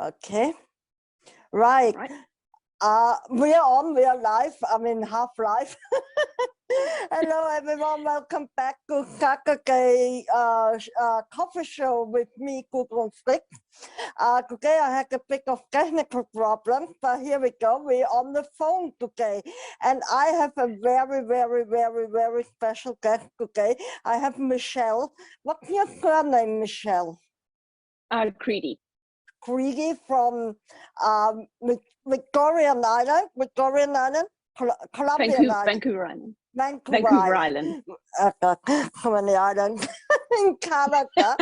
Okay, right. Right. We are live. I mean, half live. Hello, everyone. Welcome back to Kakake coffee show with me, Google Flick. Today I had a bit of technical problems, but here we go. We're on the phone today, and I have a very, very, very, very special guest today. I have Michelle. What's your surname, Michelle? Creedy. Creedy from Victorian Island, Colombian Island. Vancouver Island. Vancouver Island. So many islands in Canada.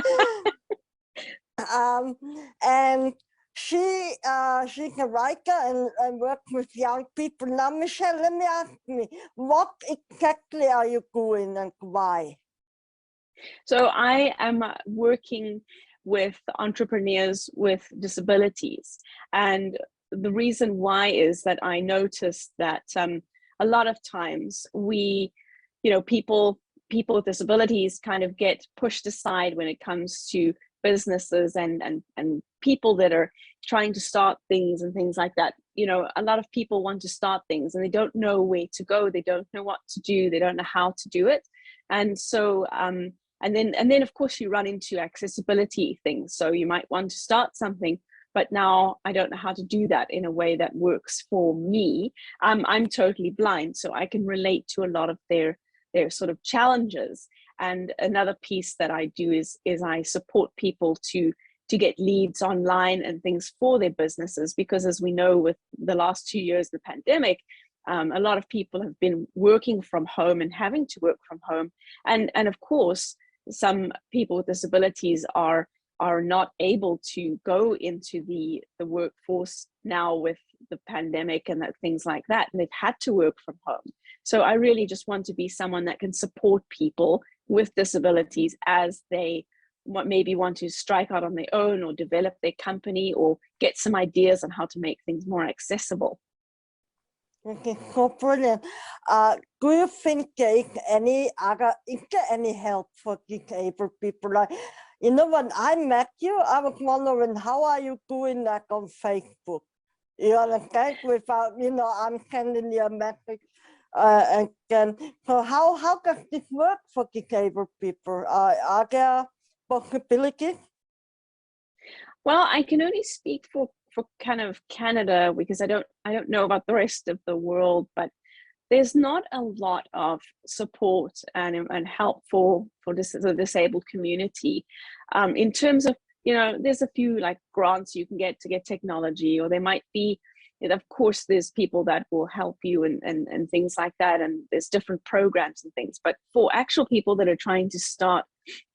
And she's a writer and works with young people. Now, Michelle, let me ask me, what exactly are you doing and why? So I am working with entrepreneurs with disabilities, and the reason why is that I noticed that a lot of times people with disabilities kind of get pushed aside when it comes to businesses and people that are trying to start things and things like that. A lot of people want to start things and they don't know where to go, they don't know what to do, they don't know how to do it. And so and then of course you run into accessibility things. So you might want to start something, but now I don't know how to do that in a way that works for me. I'm totally blind, so I can relate to a lot of their sort of challenges. And another piece that I do is I support people to get leads online and things for their businesses, because as we know, with the last 2 years, the pandemic, a lot of people have been working from home and having to work from home. And of course, some people with disabilities are not able to go into the workforce now with the pandemic and things like that, and they've had to work from home. So I really just want to be someone that can support people with disabilities as they maybe want to strike out on their own or develop their company or get some ideas on how to make things more accessible. Okay, so brilliant. Do you think there is any help for disabled people? Like, when I met you, I was wondering, how are you doing that on Facebook? You understand? Without, I'm sending you a message. So how does this work for disabled people? Are there possibilities? Well, I can only speak for kind of Canada, because I don't know about the rest of the world, but there's not a lot of support and help for the disabled community. In terms of, there's a few like grants you can get to get technology, or there might be, of course, there's people that will help you and things like that, and there's different programs and things. But for actual people that are trying to start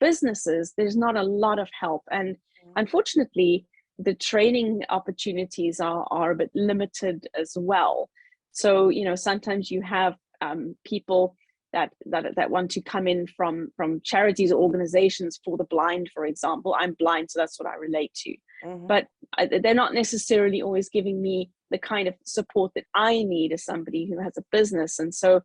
businesses, there's not a lot of help. And unfortunately, the training opportunities are a bit limited as well. So, sometimes you have people that want to come in from charities or organizations for the blind, for example. I'm blind, so that's what I relate to. But they're not necessarily always giving me the kind of support that I need as somebody who has a business. And so,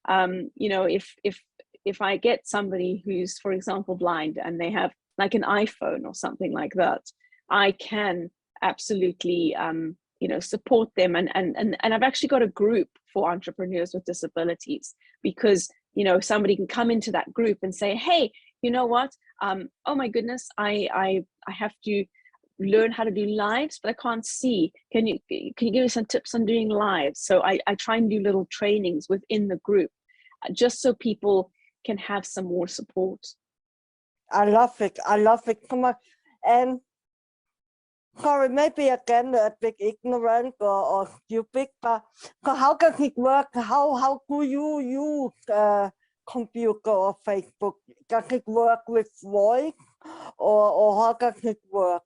if I get somebody who's, for example, blind, and they have like an iPhone or something like that, I can absolutely support them. And I've actually got a group for entrepreneurs with disabilities, because somebody can come into that group and say, hey, you know what, oh my goodness, I have to learn how to do lives, but I can't see. Can you give me some tips on doing lives? So I try and do little trainings within the group, just so people can have some more support. I love it. Come on. And sorry, maybe again a bit ignorant or stupid, but how does it work? How do you use computer or Facebook? Does it work with voice, or how does it work?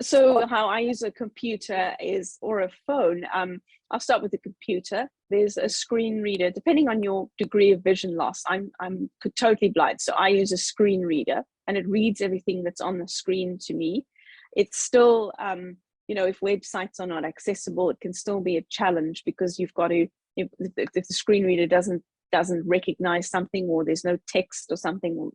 So how I use a computer or a phone, I'll start with the computer. There's a screen reader, depending on your degree of vision loss. I'm totally blind, so I use a screen reader, and it reads everything that's on the screen to me. It's still, if websites are not accessible, it can still be a challenge, because you've got to, if the screen reader doesn't recognize something, or there's no text or something,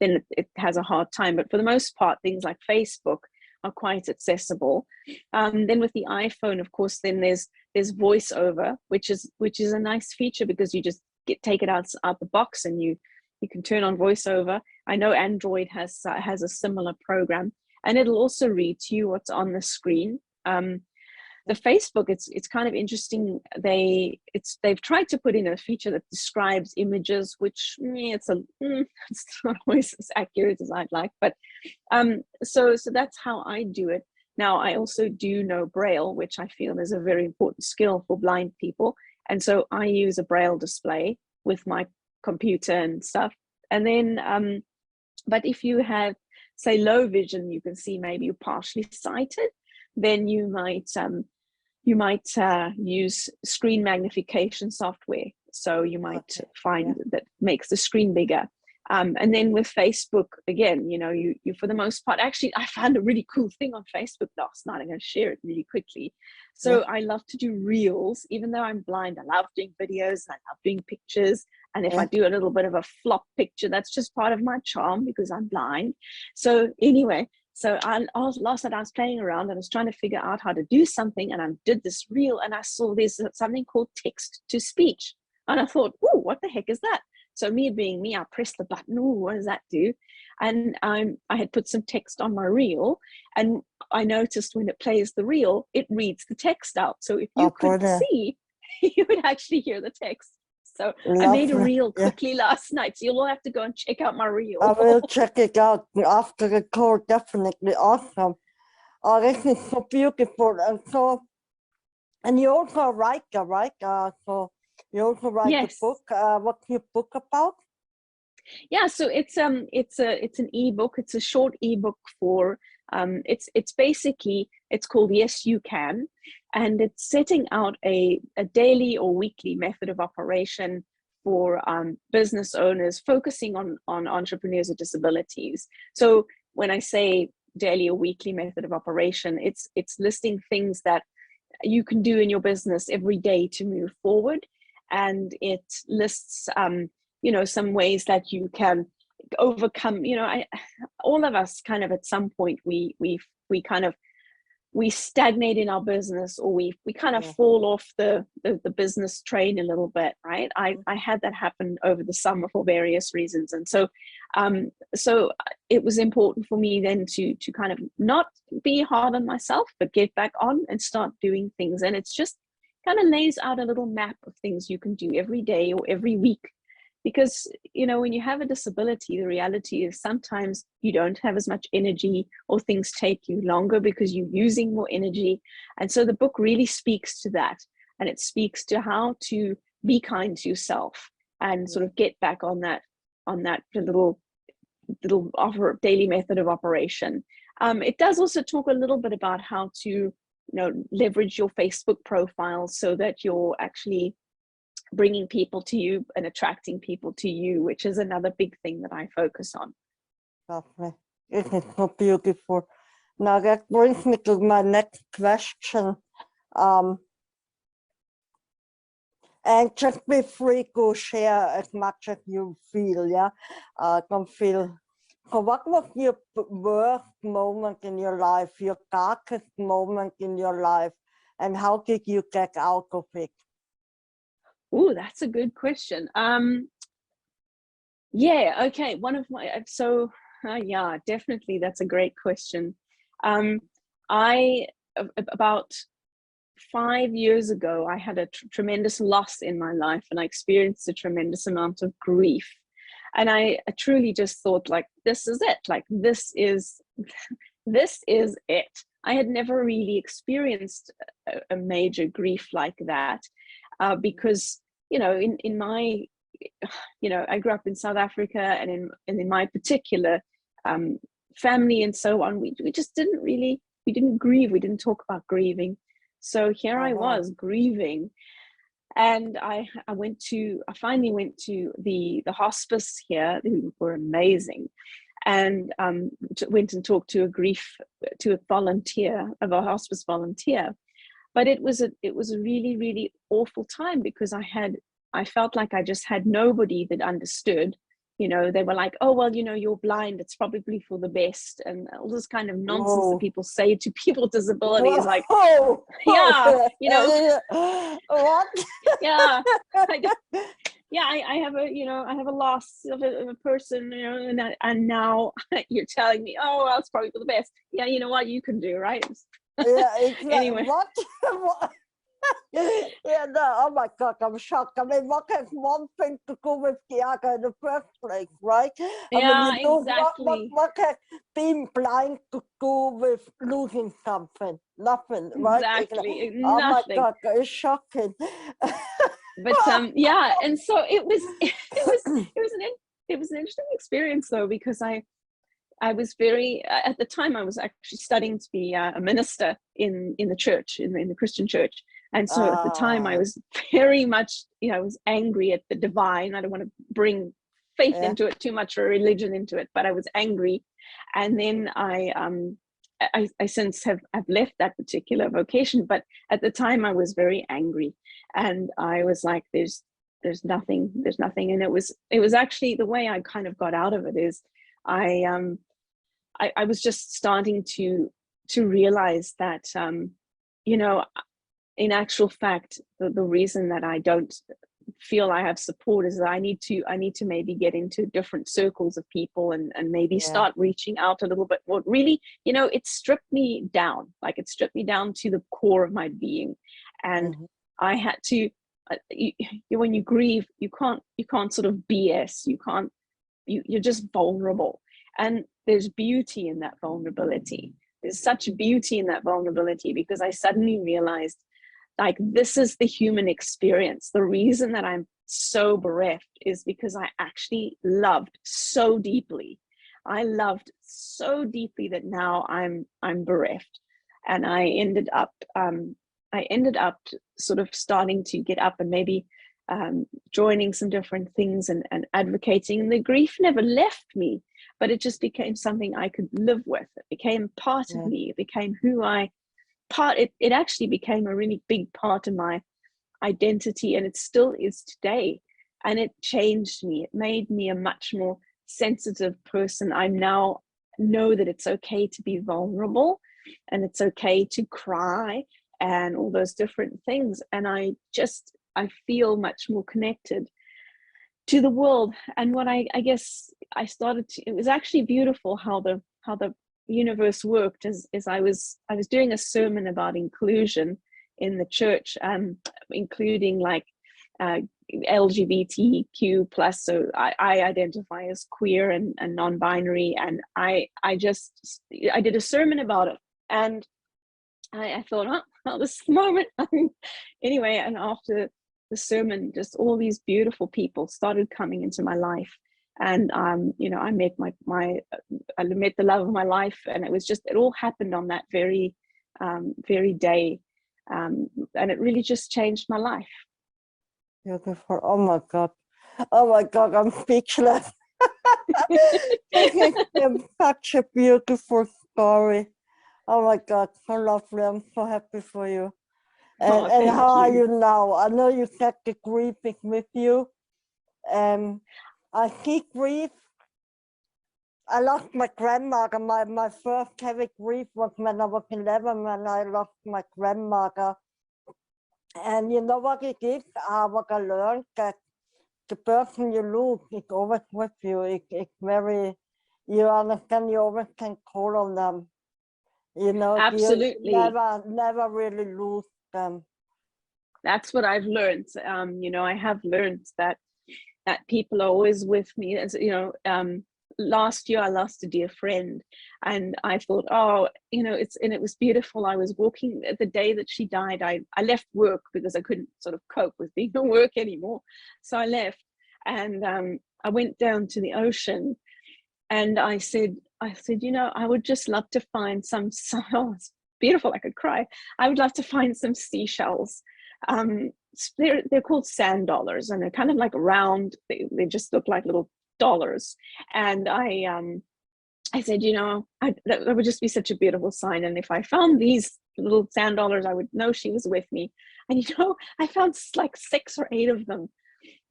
then it has a hard time. But for the most part, things like Facebook, are quite accessible. Then with the iPhone, of course, then there's voiceover, which is a nice feature because you just take it out the box and you can turn on voiceover. I know Android has a similar program, and it'll also read to you what's on the screen. The Facebook, it's kind of interesting. They've tried to put in a feature that describes images, which it's not always as accurate as I'd like. But so that's how I do it. Now I also do know Braille, which I feel is a very important skill for blind people, and so I use a Braille display with my computer and stuff. And then, but if you have, say, low vision, you can see maybe you're partially sighted, then you might use screen magnification software. So you might find that makes the screen bigger. And then with Facebook, again, you for the most part, actually, I found a really cool thing on Facebook last night. I'm going to share it really quickly. So I love to do reels, even though I'm blind. I love doing videos, and I love doing pictures. And if I do a little bit of a flop picture, that's just part of my charm because I'm blind. So anyway, so last night I was playing around and I was trying to figure out how to do something, and I did this reel and I saw there's something called text to speech. And I thought, oh, what the heck is that? So me being me, I pressed the button. Oh, what does that do? And I had put some text on my reel, and I noticed when it plays the reel, it reads the text out. So if you could see, you would actually hear the text. So I made a reel quickly last night. So you'll all have to go and check out my reel. I will check it out after the call, definitely. Awesome. Oh, this is so beautiful. And you're also a writer, right? So you also write a book. What's your book about? Yeah, so it's an ebook. It's a short ebook for it's basically, it's called Yes You Can, and it's setting out a daily or weekly method of operation for business owners, focusing on entrepreneurs with disabilities. So when I say daily or weekly method of operation, it's listing things that you can do in your business every day to move forward, and it lists some ways that you can overcome. All of us kind of at some point we stagnate in our business, or we kind of fall off the business train a little bit, right? I had that happen over the summer for various reasons, and so it was important for me then to kind of not be hard on myself, but get back on and start doing things. And it's just kind of lays out a little map of things you can do every day or every week. Because, when you have a disability, the reality is sometimes you don't have as much energy, or things take you longer because you're using more energy. And so the book really speaks to that. And it speaks to how to be kind to yourself and sort of get back on that little daily method of operation. It does also talk a little bit about how to, leverage your Facebook profile so that you're actually bringing people to you and attracting people to you, which is another big thing that I focus on. Lovely. It is so beautiful. Now that brings me to my next question. And just be free to share as much as you feel, don't feel. So what was your worst moment in your life, your darkest moment in your life, and how did you get out of it? Oh, that's a good question. Yeah, okay. One of my, yeah, definitely, that's a great question. About 5 years ago, I had a tremendous loss in my life, and I experienced a tremendous amount of grief. And I truly just thought, like, this is it. Like, this is it. I had never really experienced a major grief like that. Because, in my, I grew up in South Africa, and in my particular family and so on, we just we didn't grieve. We didn't talk about grieving. So here I was grieving. And I finally went to the hospice here, who were amazing, and went and talked to a volunteer, of a hospice volunteer. But it was a really, really awful time, because I felt like I just had nobody that understood you know, they were like, oh, well, you know, you're blind, it's probably for the best, and all this kind of nonsense that Whoa. people say to people with disabilities, like, Whoa. yeah, you know, What? yeah, yeah, I have a, you know, I have a loss of a person, you know, and now you're telling me, oh, well, it's probably for the best. Yeah, you know what you can do, right? Yeah, exactly. Anyway. What? What? Yeah, no, oh my God, I'm shocked. I mean, what has one thing to do with Tiago in the first place, right? I mean, Yeah, you know, exactly. what has being blind to do with losing something? Nothing, right? Exactly. Oh my Nothing. God, it's shocking. But yeah, and so it was it was an interesting experience though, because I was very, at the time I was actually studying to be a minister in the church, in the Christian church. And so at the time I was very much, you know, I was angry at the divine. I don't want to bring faith yeah. into it too much, or religion into it, but I was angry. And then I since have left that particular vocation, but at the time I was very angry, and I was like, there's nothing, and it was actually the way I kind of got out of it is I was just starting to realize that you know, in actual fact, the reason that I don't feel I have support is that I need to maybe get into different circles of people, and maybe start reaching out a little bit more. Really, you know, it stripped me down, like it stripped me down to the core of my being. And I had to when you grieve, you can't sort of BS, you're just vulnerable. And there's beauty in that vulnerability. There's such beauty in that vulnerability, because I suddenly realized, like, this is the human experience. The reason that I'm so bereft is because I actually loved so deeply. I loved so deeply that now I'm bereft. And I ended up sort of starting to get up and maybe joining some different things and advocating. And the grief never left me, but it just became something I could live with. It became part of me. It became who it actually became a really big part of my identity, and it still is today. And it changed me. It made me a much more sensitive person. I now know that it's okay to be vulnerable, and it's okay to cry and all those different things. And I feel much more connected to the world. And what I guess I started to, it was actually beautiful how the universe worked, as I was doing a sermon about inclusion in the church, including like LGBTQ plus. So I identify as queer and non-binary, and I did a sermon about it, and I thought, oh, this is the moment. Anyway, and after the sermon, just all these beautiful people started coming into my life. And you know, I met I met the love of my life, and it all happened on that very day, and it really just changed my life. Beautiful. Oh my God, I'm speechless. It's such a beautiful story. Oh my God, so lovely. I'm so happy for you. And how are you now? I know you said the grief is with you. I see grief. I lost my grandmother. My first heavy grief was when I was 11, when I lost my grandmother. And you know what it is? What I learned, that the person you lose is always with you. It's very, you understand, you always can call on them. You know, absolutely. You never really lose them. That's what I've learned. You know, I have learned that people are always with me. As you know, last year I lost a dear friend, and I thought, oh, you know, it was beautiful. I was walking the day that she died. I left work because I couldn't sort of cope with being at work anymore. So I left, and I went down to the ocean, and I said, you know, I would just love to find some oh, it's beautiful, I could cry. I would love to find some seashells. They're called sand dollars, and they're kind of like round. They just look like little dollars. And I said, you know, that would just be such a beautiful sign. And if I found these little sand dollars, I would know she was with me. And you know, I found like 6 or 8 of them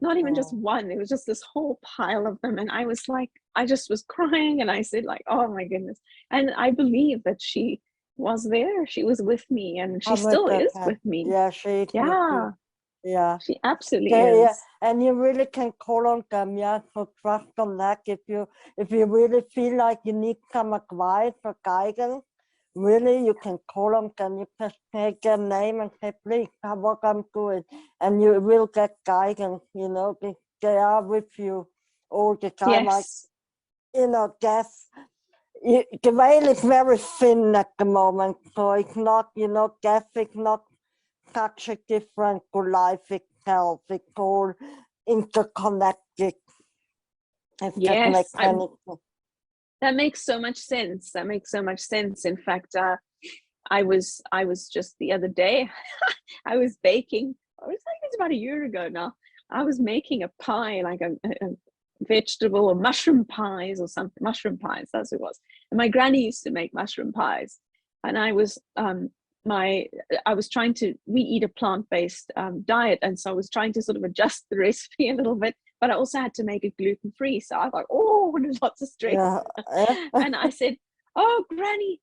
not even just Oh, one, it was just this whole pile of them. And I was like, I just was crying, and I said like, oh my goodness. And I believe that she was there, she was with me, and she still is 100%. with me. Yeah, she is with Yeah, you. Yeah. she absolutely Okay, yeah, is. and you really can call on them, yeah, for trust on that. If you really feel like you need some advice or guidance, really you can call on them. You just take their name and say, please, what I'm doing, and you will get guidance. You know, they are with you all the time. Like, Yes. you know, Jeff, the veil is very thin at the moment, so it's not, you know, death is not such a different to life itself. It's all interconnected. If that Yes, makes any sense. that makes so much sense. That makes so much sense. In fact, I was just the other day, I was baking. I was like, it's about a year ago now. I was making a pie, like a vegetable or mushroom pies or something. Mushroom pies, that's what it was. And my granny used to make mushroom pies, and my I was trying to. We eat a plant-based diet, and so I was trying to sort of adjust the recipe a little bit. But I also had to make it gluten-free. So I was like, oh, there's lots of stress. Yeah. And I said, oh, Granny,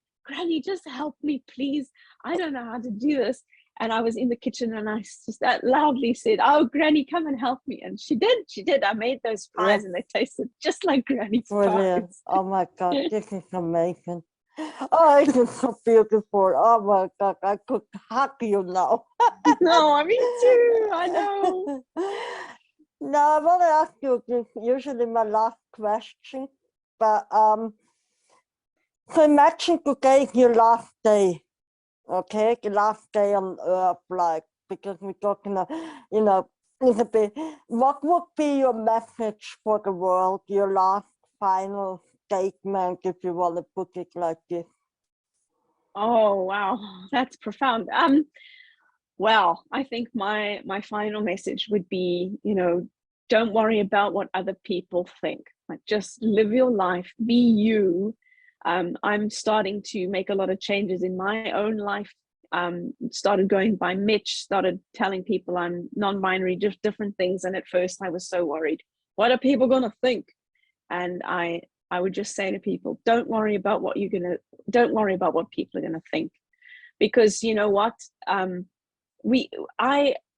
just help me, please. I don't know how to do this. And I was in the kitchen, and I just that loudly said, oh, Granny, come and help me. And she did. I made those Yeah. pies, and they tasted just like Granny's Brilliant. pies. Oh my God, this is amazing. Oh, it is so beautiful. Oh my God, I could hug you now. No, me too. I know. Now I want to ask you this, usually my last question, but so imagine today is your last day, okay? The last day on earth, like, because we're talking, you know, little bit. What would be your message for the world, your last final statement, if you want to put it like this? Oh wow, that's profound. Well, I think my final message would be, don't worry about what other people think. Like, just live your life, be you. I'm starting to make a lot of changes in my own life. Started going by Mitch, started telling people I'm non-binary, just different things. And at first I was so worried. What are people gonna think? And I would just say to people, don't worry about what people are gonna think. Because you know what? I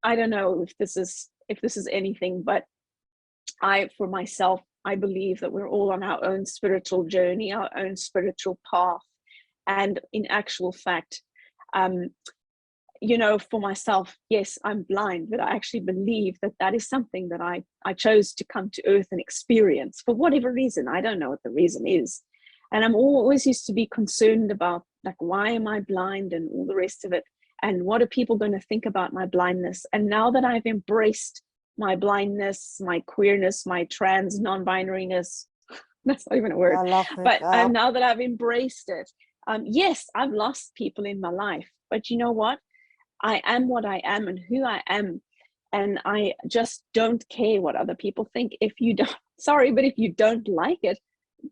don't know if this is anything, but for myself, I believe that we're all on our own spiritual journey, our own spiritual path. And in actual fact, for myself, yes, I'm blind, but I actually believe that that is something that I chose to come to earth and experience for whatever reason. I don't know what the reason is. And I'm always used to be concerned about, like, why am I blind and all the rest of it? And what are people going to think about my blindness? And now that I've embraced my blindness, my queerness, my trans non-binariness, that's not even a word, I love it. but now that I've embraced it, yes, I've lost people in my life, but you know what? I am what I am and who I am. And I just don't care what other people think. If you don't, sorry, but if you don't like it,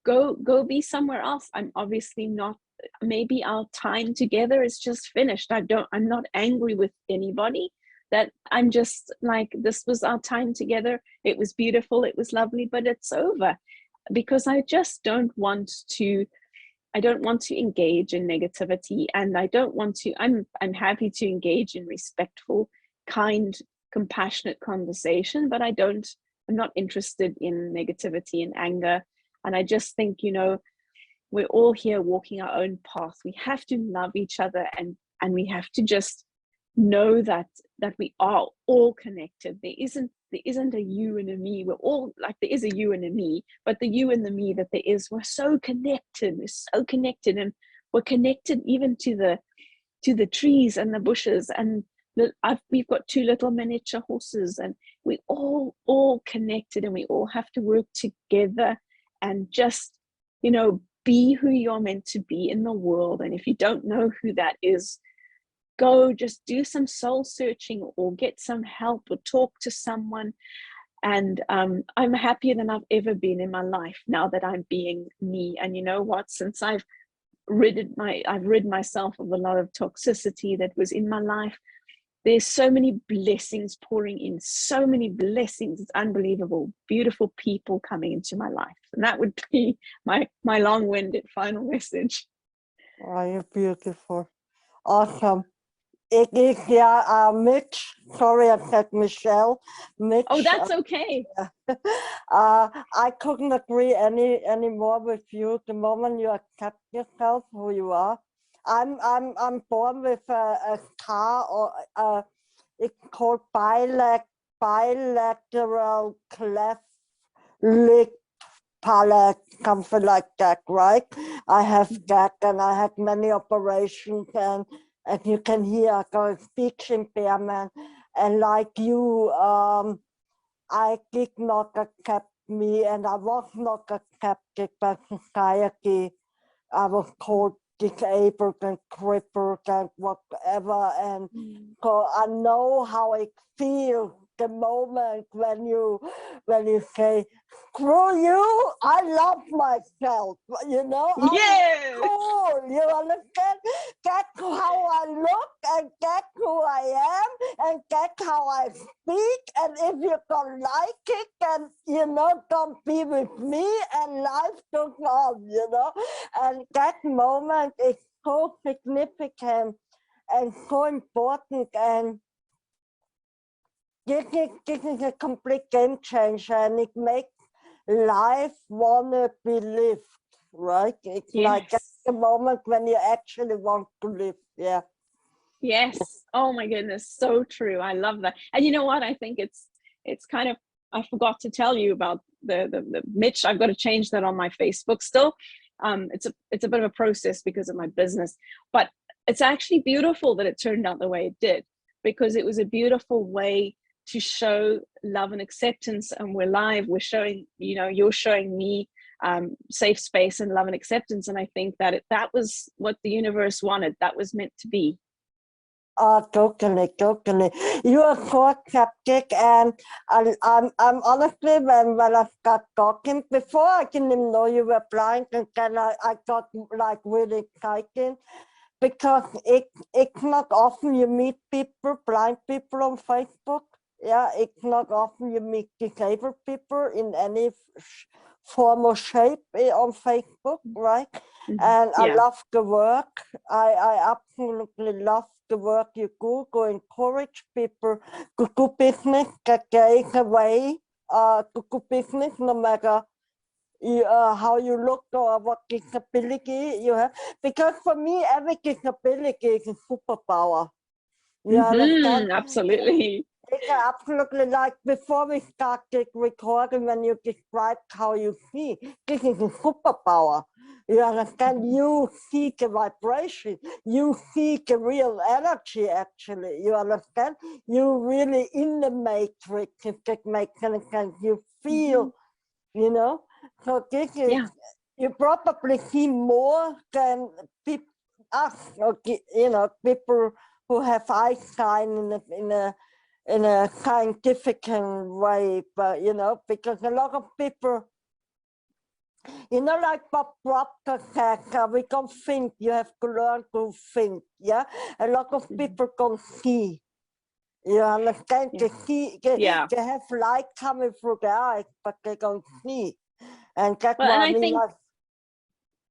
go be somewhere else. I'm obviously not, maybe our time together is just finished. I'm not angry with anybody. That I'm just like, this was our time together. It was beautiful, it was lovely, but it's over. Because I just don't want to engage in negativity, and I don't want to. I'm happy to engage in respectful, kind, compassionate conversation, but I'm not interested in negativity and anger. And I just think, we're all here walking our own path. We have to love each other, and we have to just know that we are all connected. There isn't a you and a me. We're all, like, there is a you and a me, but the you and the me that there is, we're so connected. And we're connected even to the trees and the bushes, and we've got two little miniature horses, and we all connected, and we all have to work together and just, be who you're meant to be in the world. And if you don't know who that is, go just do some soul searching, or get some help, or talk to someone. And I'm happier than I've ever been in my life now that I'm being me. And you know what? Since I've rid myself of a lot of toxicity that was in my life, there's so many blessings pouring in, so many blessings. It's unbelievable. Beautiful people coming into my life. And that would be my long-winded final message. Oh, you're beautiful. Awesome. It is, yeah, Mitch. Sorry, I said Michelle. Mitch. Oh, that's okay. I couldn't agree any more with you. The moment you accept yourself, who you are. I'm born with a scar, or it's called bilateral cleft lip palate, something like that, right? I have that, and I had many operations, and you can hear I got a speech impairment, and like you, I did not accept me, and I was not accepted by society. I was called disabled and crippled and whatever, and so I know how it feels the moment when you say, screw you, I love myself, you know, Yes. I'm cool, you understand? That's how I look, and that's who I am, and that's how I speak, and if you don't like it, then, you know, don't be with me, and life goes on, you know, and that moment is so significant and so important, and this is a complete game changer, and it makes life wanna be lived, right? It's like that's the moment when you actually want to live. Yeah. Yes. Oh my goodness, so true. I love that. And you know what? I think it's kind of, I forgot to tell you about the Mitch. I've got to change that on my Facebook still. It's a bit of a process because of my business, but it's actually beautiful that it turned out the way it did, because it was a beautiful way to show love and acceptance. And we're live, we're showing, you know, you're showing me safe space and love and acceptance. And I think that that was what the universe wanted. That was meant to be. Oh, totally. You are so skeptic, and I'm honestly, when I got talking before, I didn't even know you were blind, and then I got like really excited, because it's not often you meet people, blind people on Facebook. Yeah, it's not often you meet disabled people in any form or shape on Facebook, right? And I love the work. I absolutely love the work you do. Go encourage people to do business, that there is a way to do business, no matter how you look or what disability you have. Because for me, every disability is a superpower. You understand? Absolutely. It's absolutely, like before we started recording, when you described how you see, this is a superpower. You understand? You see the vibration. You see the real energy, actually. You understand? You really in the matrix, if that makes any sense. You feel, you know? So this is, you probably see more than people, us, you know, people who have eyesight in a scientific way, but you know, because a lot of people, you know, like Bob Proctor said, we don't think, you have to learn to think. Yeah, a lot of people don't see. You understand? They see, they have light coming through their eyes, but they don't see, and that's why I mean,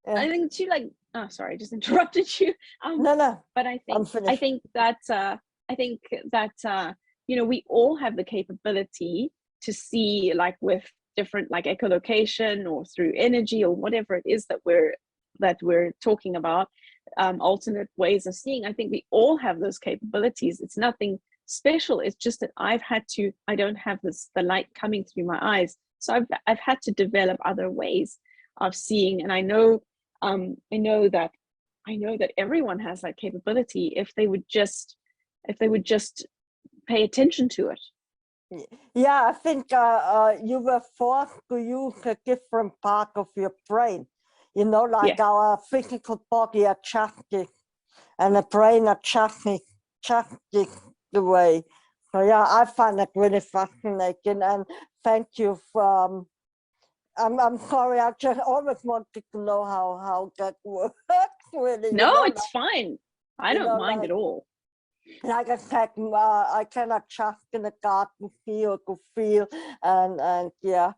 I think too, like, oh, sorry, I just interrupted you. No. But I think that you know, we all have the capability to see, like with different, like echolocation or through energy or whatever it is that we're talking about, alternate ways of seeing. I think we all have those capabilities. It's nothing special. It's just that I don't have the light coming through my eyes, so I've had to develop other ways of seeing. And I know that everyone has that capability if they would just pay attention to it. Yeah, I think you were forced to use a different part of your brain, you know, like our physical body adjusted and the brain adjusted the way. So yeah, I find that really fascinating, and thank you for, I'm sorry, I just always wanted to know how that works, really. No, it's fine. I don't mind at all. Like I said, I cannot just in the garden go feel, and yeah.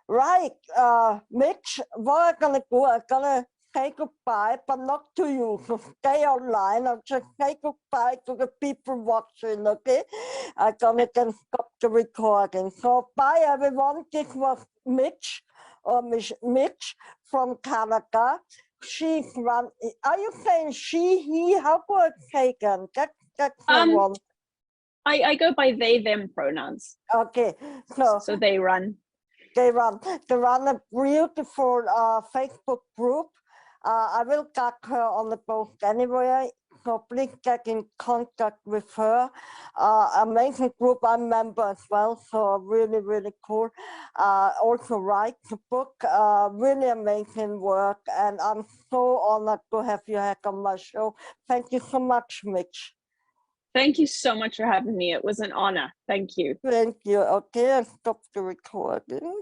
Right, Mitch, what I'm gonna do, I'm gonna say goodbye, but not to you. So stay online. I'll just say goodbye to the people watching, okay? I'm gonna then stop the recording. So bye everyone. This was Mitch, or Mitch from Canada. She's run. Are you saying she, he? How do I say again? That's the one. I go by they, them pronouns. Okay, So they run. They run a beautiful Facebook group. I will tag her on the post anyway, so please get in contact with her. Amazing group, I'm a member as well, so really, really cool. Also writes a book, really amazing work, and I'm so honored to have you here on my show. Thank you so much, Mitch. Thank you so much for having me. It was an honor. Thank you. Thank you. Okay, I'll stop the recording.